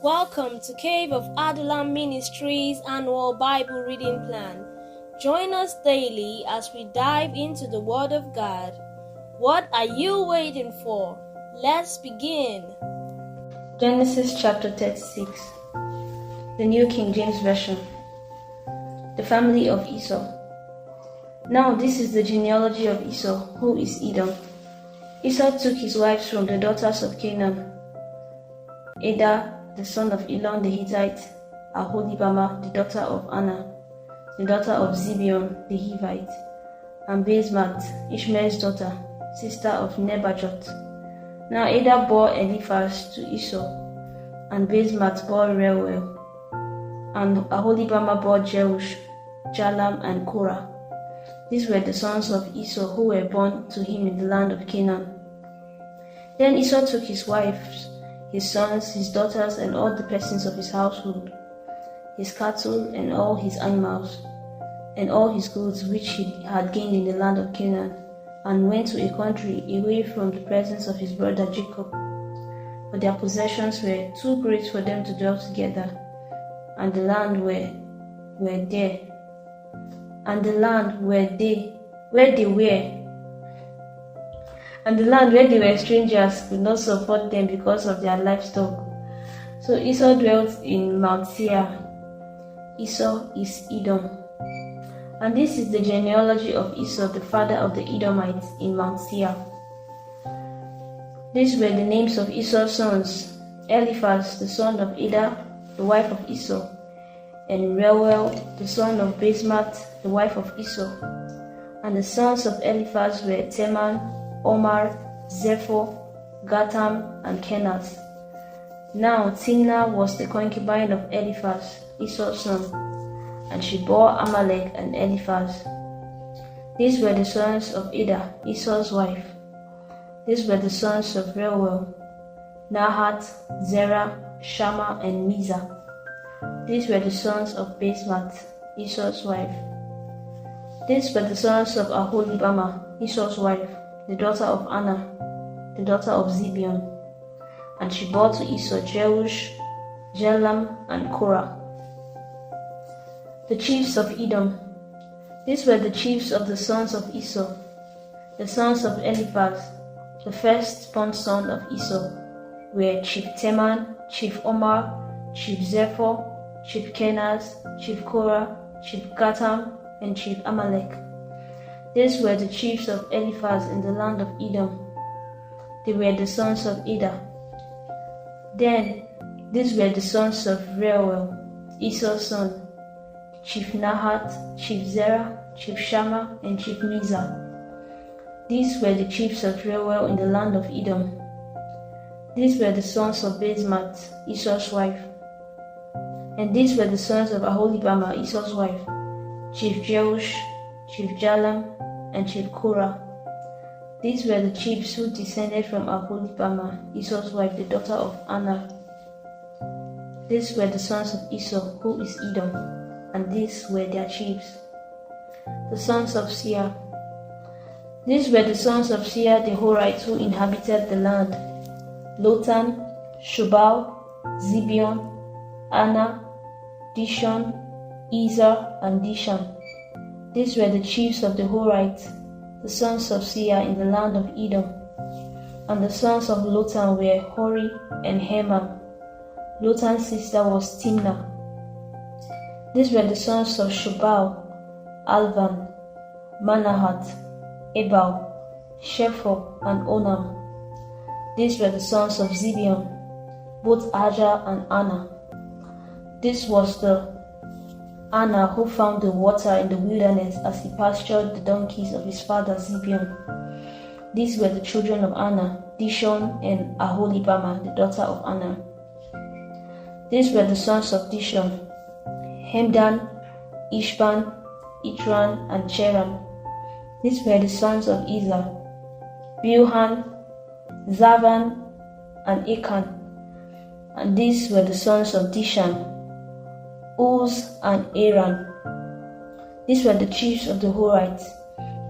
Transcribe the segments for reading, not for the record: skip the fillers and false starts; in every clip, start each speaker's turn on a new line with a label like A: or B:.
A: Welcome to Cave of Adullam Ministries annual Bible reading plan. Join us daily as we dive into the Word of God. What are you waiting for? Let's begin.
B: Genesis chapter 36, the New King James Version. The family of Esau. Now this is the genealogy of Esau, who is Edom. Esau took his wives from the daughters of Canaan: Adah, the son of Elon the Hittite; Aholibamah, the daughter of Anna, the daughter of Zibeon the Hivite; and Basemath, Ishmael's daughter, sister of Nebajoth. Now Adah bore Eliphaz to Esau, and Basemath bore Reuel, and Aholibamah bore Jeush, Jalam, and Korah. These were the sons of Esau who were born to him in the land of Canaan. Then Esau took his wives, his sons, his daughters, and all the persons of his household, his cattle, and all his animals, and all his goods which he had gained in the land of Canaan, and went to a country away from the presence of his brother Jacob. For their possessions were too great for them to dwell together, and the land where they were strangers could not support them because of their livestock. So Esau dwelt in Mount Seir. Esau is Edom. And this is the genealogy of Esau, the father of the Edomites, in Mount Seir. These were the names of Esau's sons: Eliphaz, the son of Adah, the wife of Esau, and Reuel, the son of Basemath, the wife of Esau. And the sons of Eliphaz were Teman, Omar, Zepho, Gatam, and Kenaz. Now Timnah was the concubine of Eliphaz, Esau's son, and she bore Amalek and Eliphaz. These were the sons of Adah, Esau's wife. These were the sons of Reuel: Nahat, Zerah, Shammah, and Mizah. These were the sons of Basemath, Esau's wife. These were the sons of Aholibamah, Esau's wife, the daughter of Anna, the daughter of Zibeon. And she bore to Esau Jeush, Jalam, and Korah. The chiefs of Edom. These were the chiefs of the sons of Esau. The sons of Eliphaz, the firstborn son of Esau, were Chief Teman, Chief Omar, Chief Zepho, Chief Kenaz, Chief Korah, Chief Gatam, and Chief Amalek. These were the chiefs of Eliphaz in the land of Edom. They were the sons of Adah. Then these were the sons of Reuel, Esau's son: Chief Nahat, Chief Zerah, Chief Shammah, and Chief Mizah. These were the chiefs of Reuel in the land of Edom. These were the sons of Basemath, Esau's wife. And these were the sons of Aholibamah, Esau's wife: Chief Jeush, Chief Jalam, and Chief Korah. These were the chiefs who descended from Aholibamah, Esau's wife, the daughter of Anna. These were the sons of Esau, who is Edom, and these were their chiefs. The sons of Seir. These were the sons of Seir the Horites who inhabited the land: Lotan, Shobal, Zibeon, Anna, Dishon, Ezer, and Dishan. These were the chiefs of the Horites, the sons of Seir in the land of Edom. And the sons of Lotan were Hori and Heman. Lotan's sister was Timnah. These were the sons of Shobal: Alvan, Manahath, Ebal, Shepho, and Onam. These were the sons of Zibeon, both Ajah and Anna. This was the Anna who found the water in the wilderness as he pastured the donkeys of his father Zibeon. These were the children of Anna, Dishon, and Aholibamah, the daughter of Anna. These were the sons of Dishon: Hemdan, Ishban, Itran, and Cheran. These were the sons of Ezer: Bilhan, Zavan, and Achan. And these were the sons of Dishan: Uz and Aran. These were the chiefs of the Horites: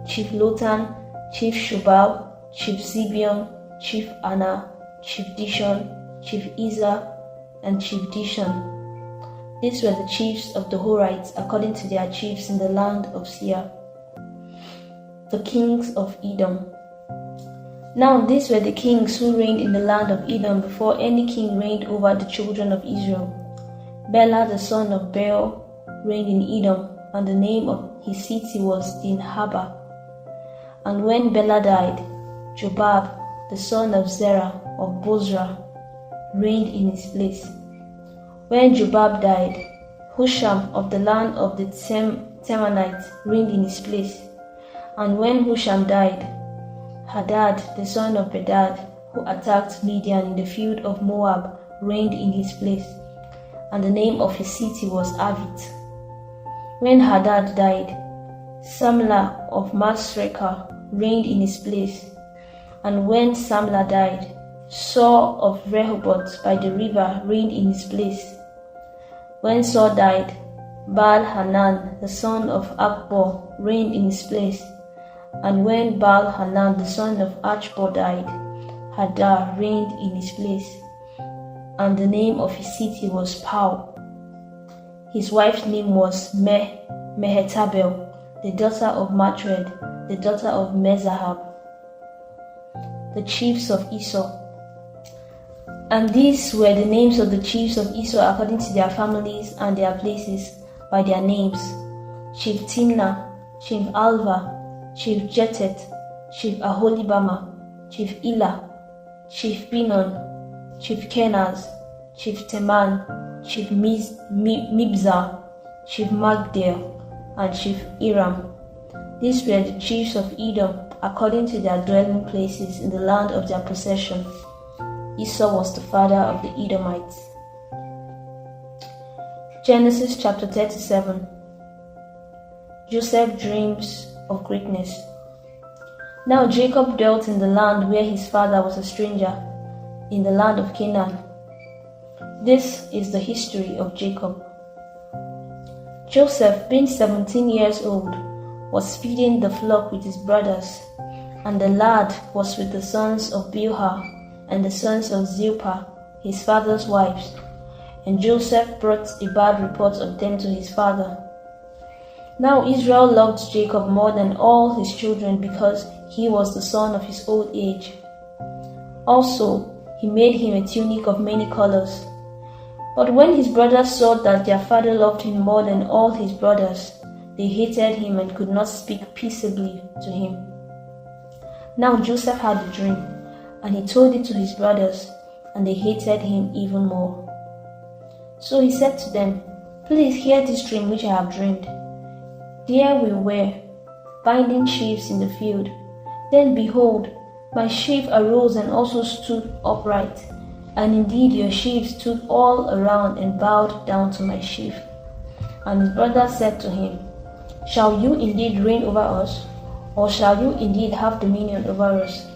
B: Chief Lotan, Chief Shobal, Chief Zibeon, Chief Anna, Chief Dishon, Chief Ezer, and chief Dishon. These were the chiefs of the Horites according to their chiefs in the land of Seir. The kings of Edom. Now these were the kings who reigned in the land of Edom before any king reigned over the children of Israel. Bela the son of Beor reigned in Edom, and the name of his city was Dinhaba. And when Bela died, Jobab the son of Zerah of Bozrah reigned in his place. When Jobab died, Husham of the land of the Temanites reigned in his place. And when Husham died, Hadad the son of Bedad, who attacked Midian in the field of Moab, reigned in his place, and the name of his city was Avith. When Hadad died, Samlah of Masrekah reigned in his place. And when Samlah died, Saul of Rehoboth by the river reigned in his place. When Saul died, Baal-Hanan the son of Akbor reigned in his place. And when Baal-Hanan the son of Achbor died, Hadar reigned in his place, and the name of his city was Pau. His wife's name was Mehetabel, the daughter of Matred, the daughter of Mezahab. The chiefs of Esau. And these were the names of the chiefs of Esau according to their families and their places, by their names: Chief Timnah, Chief Alva, Chief Jetet, Chief Aholibama, Chief Elah, Chief Pinon, Chief Kenaz, Chief Teman, Chief Mibzar, Chief Magdiel, and Chief Iram. These were the chiefs of Edom according to their dwelling places in the land of their possession. Esau was the father of the Edomites. Genesis chapter 37. Joseph dreams of greatness. Now Jacob dwelt in the land where his father was a stranger, in the land of Canaan. This is the history of Jacob. Joseph, being 17 years old, was feeding the flock with his brothers, and the lad was with the sons of Bilhah and the sons of Zilpah, his father's wives. And Joseph brought a bad report of them to his father. Now Israel loved Jacob more than all his children because he was the son of his old age. Also, he made him a tunic of many colors. But when his brothers saw that their father loved him more than all his brothers, they hated him and could not speak peaceably to him. Now Joseph had a dream, and he told it to his brothers, and they hated him even more. So he said to them, "Please hear this dream which I have dreamed. There we were, binding sheaves in the field. Then behold, my sheaf arose and also stood upright. And indeed your sheaves stood all around and bowed down to my sheaf." And his brothers said to him, "Shall you indeed reign over us? Or shall you indeed have dominion over us?"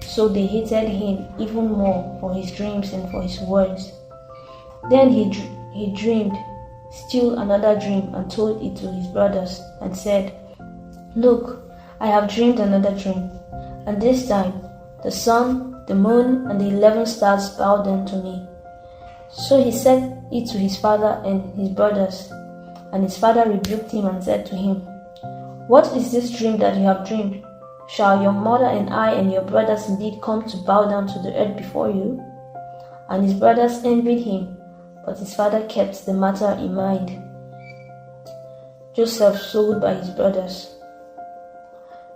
B: So they hated him even more for his dreams and for his words. Then he dreamed still another dream and told it to his brothers and said, "Look, I have dreamed another dream, and this time the sun, the moon, and the 11 stars bowed down to me." So he said it to his father and his brothers, and his father rebuked him and said to him, "What is this dream that you have dreamed? Shall your mother and I and your brothers indeed come to bow down to the earth before you?" And his brothers envied him, but his father kept the matter in mind. Joseph sold by his brothers.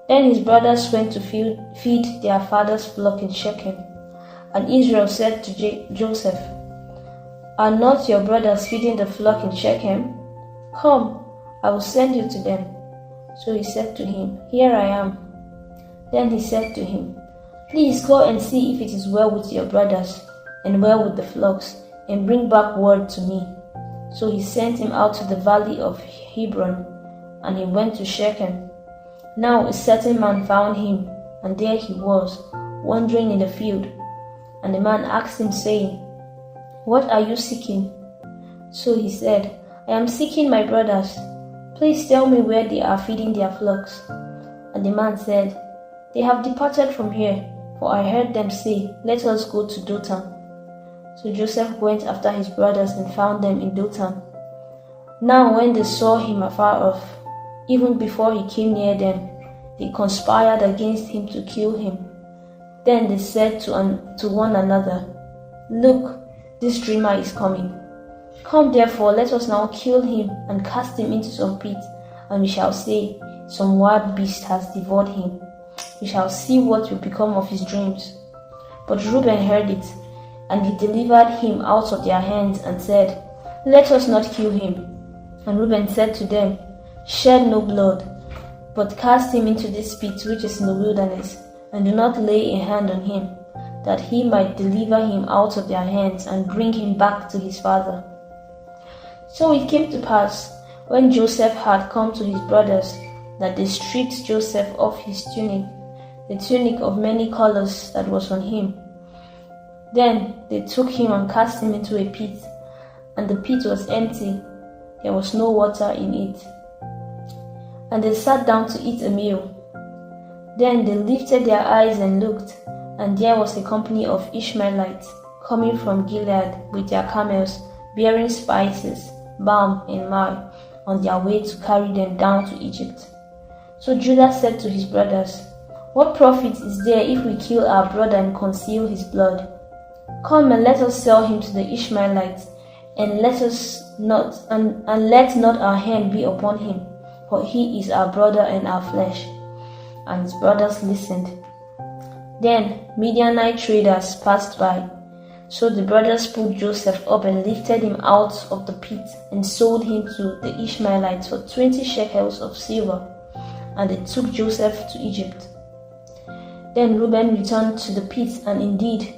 B: Then his brothers went to feed their father's flock in Shechem. And Israel said to Joseph, "Are not your brothers feeding the flock in Shechem? Come, I will send you to them." So he said to him, "Here I am." Then he said to him, "Please go and see if it is well with your brothers and well with the flocks, and bring back word to me." So he sent him out to the valley of Hebron, and he went to Shechem. Now a certain man found him, and there he was, wandering in the field. And the man asked him, saying, "What are you seeking?" So he said, "I am seeking my brothers. Please tell me where they are feeding their flocks." And the man said, "They have departed from here, for I heard them say, 'Let us go to Dothan.'" So Joseph went after his brothers and found them in Dothan. Now when they saw him afar off, even before he came near them, they conspired against him to kill him. Then they said to one another, "Look, this dreamer is coming. Come therefore, let us now kill him and cast him into some pit, and we shall say, some wild beast has devoured him. We shall see what will become of his dreams." But Reuben heard it, and he delivered him out of their hands and said, "Let us not kill him." And Reuben said to them, "Shed no blood, but cast him into this pit which is in the wilderness, and do not lay a hand on him, that he might deliver him out of their hands and bring him back to his father." So it came to pass, when Joseph had come to his brothers, that they stripped Joseph of his tunic, the tunic of many colors that was on him. Then they took him and cast him into a pit, and the pit was empty, there was no water in it. And they sat down to eat a meal. Then they lifted their eyes and looked, and there was a company of Ishmaelites coming from Gilead with their camels, bearing spices, balm, and myrrh, on their way to carry them down to Egypt. So Judah said to his brothers, "What profit is there if we kill our brother and conceal his blood? Come and let us sell him to the Ishmaelites, and let not our hand be upon him, for he is our brother and our flesh." And his brothers listened. Then Midianite traders passed by. So the brothers pulled Joseph up and lifted him out of the pit and sold him to the Ishmaelites for 20 shekels of silver, and they took Joseph to Egypt. Then Reuben returned to the pit, and indeed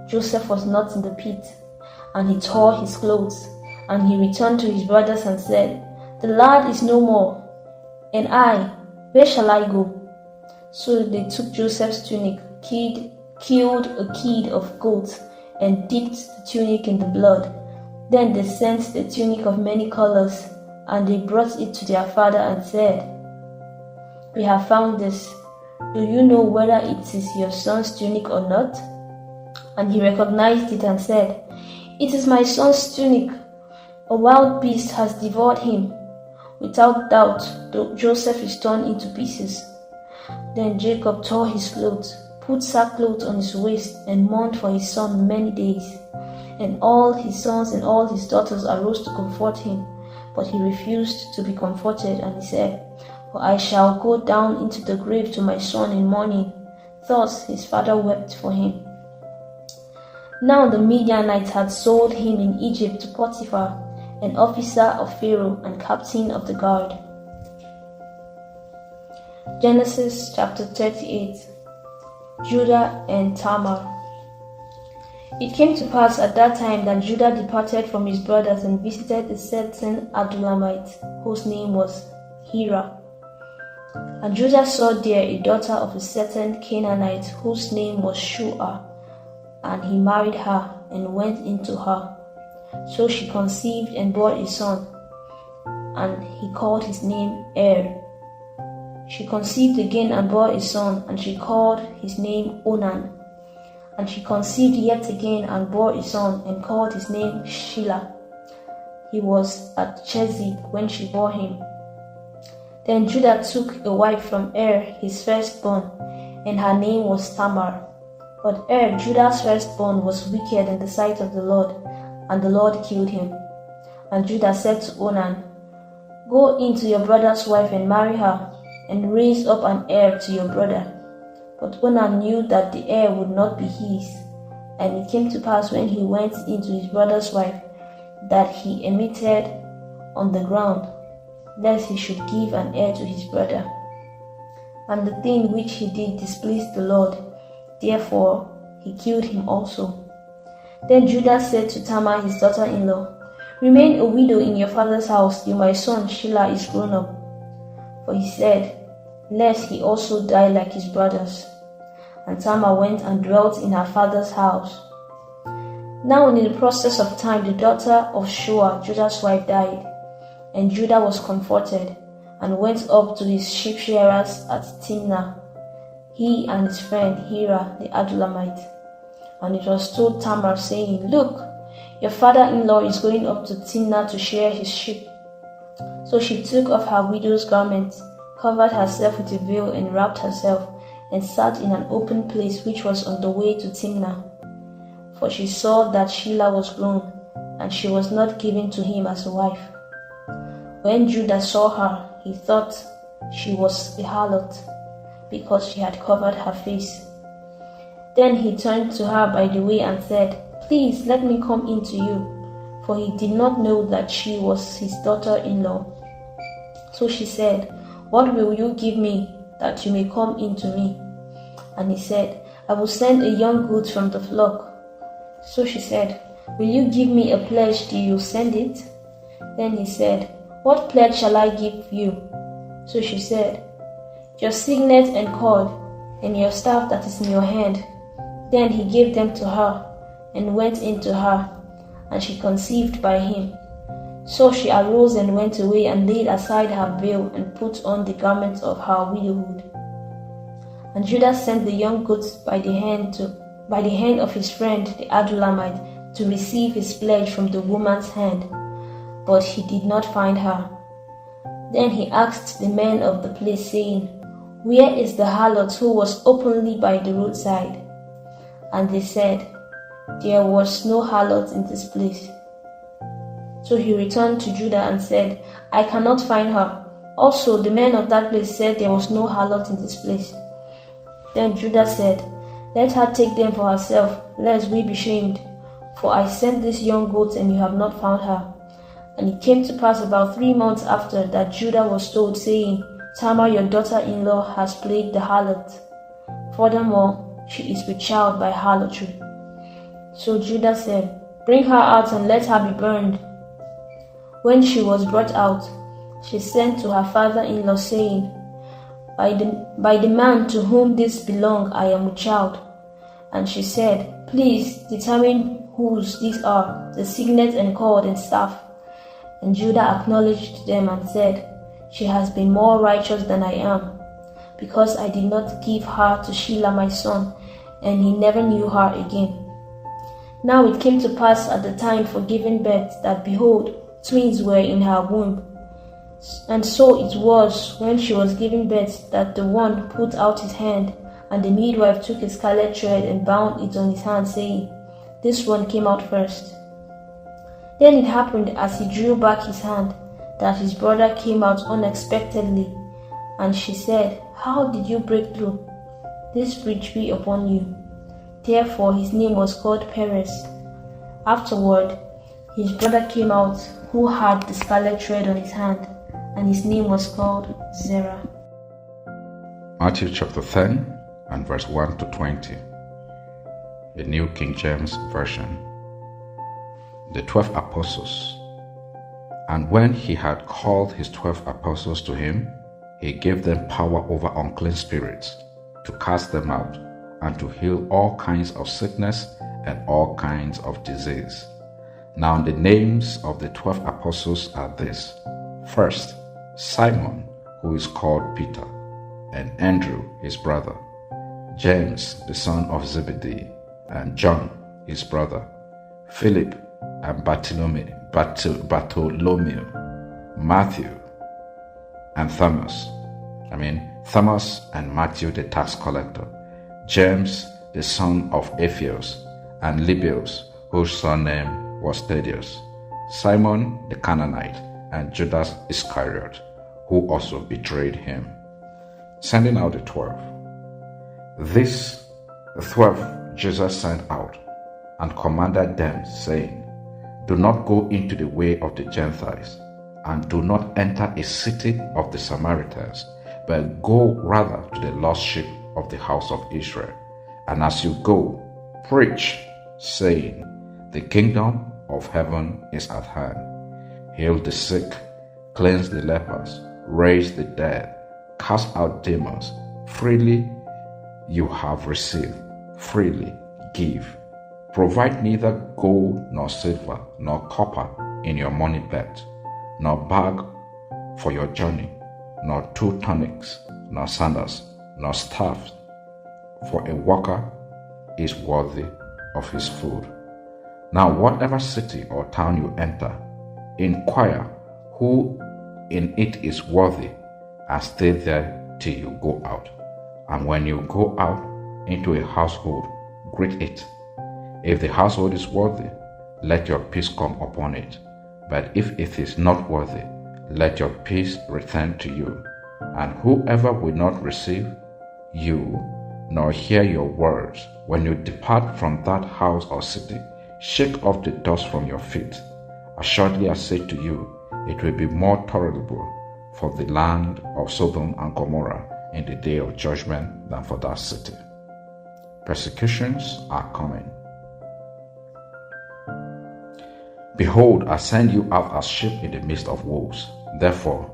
B: Joseph was not in the pit, and he tore his clothes. And he returned to his brothers and said, "The lad is no more, and I, where shall I go?" So they took Joseph's tunic, killed a kid of goats, and dipped the tunic in the blood. Then they sent the tunic of many colors, and they brought it to their father and said, "We have found this. Do you know whether it is your son's tunic or not?" And he recognized it and said, "It is my son's tunic. A wild beast has devoured him." Without doubt, Joseph is torn into pieces. Then Jacob tore his clothes, put sackcloth on his waist, and mourned for his son many days. And all his sons and all his daughters arose to comfort him, but he refused to be comforted, and he said, "For I shall go down into the grave to my son in mourning." Thus his father wept for him. Now the Midianites had sold him in Egypt to Potiphar, an officer of Pharaoh and captain of the guard. Genesis chapter 38. Judah and Tamar. It came to pass at that time that Judah departed from his brothers and visited a certain Adullamite, whose name was Hira. And Judah saw there a daughter of a certain Canaanite, whose name was Shua, and he married her and went into her. So she conceived and bore a son, and he called his name She conceived again and bore a son, and she called his name Onan. And she conceived yet again and bore a son, and called his name Shelah. He was at Chezib when she bore him. Then Judah took a wife from his firstborn, and her name was Tamar. But Judah's firstborn, was wicked in the sight of the Lord, and the Lord killed him. And Judah said to Onan, "Go into your brother's wife and marry her, and raise up an heir to your brother." But Onan knew that the heir would not be his. And it came to pass when he went into his brother's wife, that he emitted on the ground, lest he should give an heir to his brother. And the thing which he did displeased the Lord, therefore he killed him also. Then Judah said to Tamar his daughter-in-law, "Remain a widow in your father's house till my son Shelah is grown up." For he said, lest he also die like his brothers. And Tamar went and dwelt in her father's house. Now in the process of time the daughter of Shua, Judah's wife, died, and Judah was comforted, and went up to his sheep shearers at Timnah, he and his friend Hira the Adullamite. And it was told Tamar, saying, "Look, Your father-in-law is going up to Timnah to shear his sheep. So she took off her widow's garment, covered herself with a veil, and wrapped herself, and sat in an open place which was on the way to Timnah. For she saw that Shelah was grown, and she was not given to him as a wife. When Judah saw her, he thought she was a harlot, because she had covered her face. Then he turned to her by the way and said, "Please let me come in to you," for he did not know that she was his daughter-in-law. So she said, "What will you give me that you may come in to me?" And he said, "I will send a young goat from the flock." So she said, "Will you give me a pledge till you send it?" Then he said, "What pledge shall I give you?" So she said, "Your signet and cord, and your staff that is in your hand." Then he gave them to her, and went in to her, and she conceived by him. So she arose and went away, and laid aside her veil, and put on the garment of her widowhood. And Judah sent the young goat by the hand of his friend the Adullamite to receive his pledge from the woman's hand, but he did not find her. Then he asked the men of the place, saying, "Where is the harlot who was openly by the roadside?" And they said, "There was no harlot in this place." So he returned to Judah and said, "I cannot find her." Also the men of that place said there was no harlot in this place. Then Judah said, "Let her take them for herself, lest we be shamed. For I sent this young goat, and you have not found her." And it came to pass about 3 months after that Judah was told, saying, "Tamar your daughter-in-law has played the harlot. Furthermore, she is with child by harlotry." So Judah said, "Bring her out and let her be burned." When she was brought out, she sent to her father-in-law, saying, By the man to whom this belong, I am with child." And she said, "Please determine whose these are, the signet and cord and staff." And Judah acknowledged them and said, "She has been more righteous than I am, because I did not give her to Shelah my son, and he never knew her again." Now it came to pass at the time for giving birth that, behold, twins were in her womb. And so it was, when she was giving birth, that the one put out his hand, and the midwife took a scarlet thread and bound it on his hand, saying, "This one came out first." Then it happened, as he drew back his hand, that his brother came out unexpectedly. And she said, "How did you break through? This breach be upon you." Therefore his name was called Perez. Afterward his brother came out, who had the scarlet thread on his hand, and his name was called Zerah.
C: Matthew chapter 10 and verse 1 to 20. The New King James Version. The 12 Apostles. And when he had called his 12 apostles to him, he gave them power over unclean spirits, to cast them out, and to heal all kinds of sickness and all kinds of disease. Now the names of the 12 apostles are these: first, Simon, who is called Peter, and Andrew his brother, James the son of Zebedee, and John his brother, Philip and Bartholomew, Matthew and Thomas and Matthew the tax collector, James the son of Alphaeus, and Lebbaeus, whose surname was Thaddeus, Simon the Canaanite, and Judas Iscariot, who also betrayed him. Sending out the 12. These 12 Jesus sent out, and commanded them, saying, "Do not go into the way of the Gentiles, and do not enter a city of the Samaritans, but go rather to the lost sheep of the house of Israel. And as you go, preach, saying, The kingdom of heaven is at hand. Heal the sick, cleanse the lepers, raise the dead, cast out demons. Freely you have received, freely give. Provide neither gold nor silver nor copper in your money belt, nor bag for your journey, nor 2 tunics, nor sandals, nor staff, for a worker is worthy of his food. Now, whatever city or town you enter, inquire who in it is worthy, and stay there till you go out. And when you go out into a household, greet it. If the household is worthy, let your peace come upon it. But if it is not worthy, let your peace return to you. And whoever will not receive you, nor hear your words, when you depart from that house or city, shake off the dust from your feet. Assuredly I say to you, it will be more tolerable for the land of Sodom and Gomorrah in the day of judgment than for that city. Persecutions are coming. Behold, I send you out as sheep in the midst of wolves. Therefore,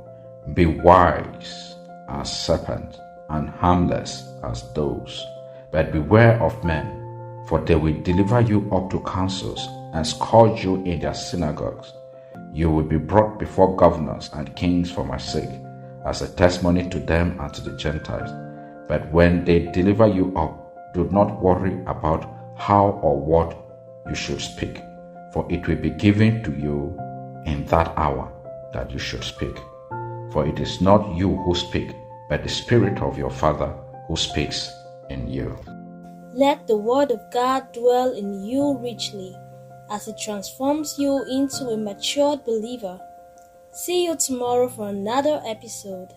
C: be wise as serpents and harmless as doves. But beware of men, for they will deliver you up to councils and scourge you in their synagogues. You will be brought before governors and kings for my sake, as a testimony to them and to the Gentiles. But when they deliver you up, do not worry about how or what you should speak, for it will be given to you in that hour that you should speak. For it is not you who speak, but the Spirit of your Father who speaks in you.
A: Let the Word of God dwell in you richly, as it transforms you into a matured believer. See you tomorrow for another episode.